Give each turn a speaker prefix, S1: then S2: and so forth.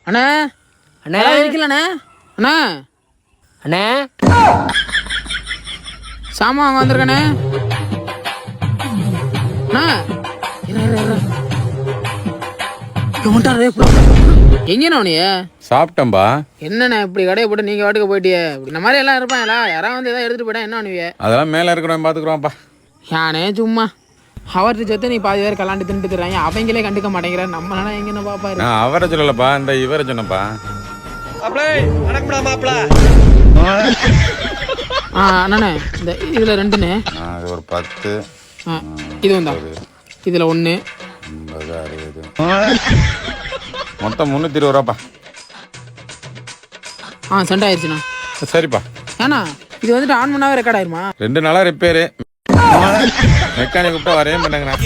S1: அண்ணா
S2: அண்ணே
S1: இருக்கலண்ணே. அண்ணா
S2: அண்ணே
S1: சாமான் வாங்க வந்திருக்கண்ணே. அண்ணா எங்கண்ணா நீ?
S3: சாப்பிட்டம்பா.
S1: என்னண்ணே இப்படி கடையை போட்டு நீங்க வாட்டுக்கு போயிட்டியே? இந்த மாதிரி எல்லாம் இருப்பாங்களா? யாராவது வந்து ஏதாவது எடுத்துட்டு போயிட்டா என்ன பண்ணுவிய?
S3: அதெல்லாம் மேல இருக்கிறவன் பாத்துக்கிறோம்ப்பா.
S1: யானே சும்மா அவர்கிட்ட சேர்த்து நீ பாதி பேர் கலாண்டு தின்ட்டு தர்றாங்க, அவங்களே கண்டுக்க மாட்டேங்கிறார். நம்மளால எங்கன்னு பாப்பாரு.
S3: நான் அவரை சொல்லலப்பா, இந்த இவரை சொன்னப்பா.
S1: அண்ணே இந்த இதுல 2ண்ணே.
S3: அது ஒரு 10.
S1: இது வந்தா இதுல 1
S3: 50 60 மொத்தம் 320 ரூபாப்பா.
S1: சென்ட் ஆயிடுச்சுண்ணா.
S3: சரிப்பா.
S1: ஏண்ணா இது வந்துட்டு ஆன் பண்ணாவே ரெக்கார்ட் ஆயிருமா?
S3: 2 நாளா ரிப்பேரு. மெக்கானிக் கூப்பிட்டா வரையே மாட்டேங்கிறேன்.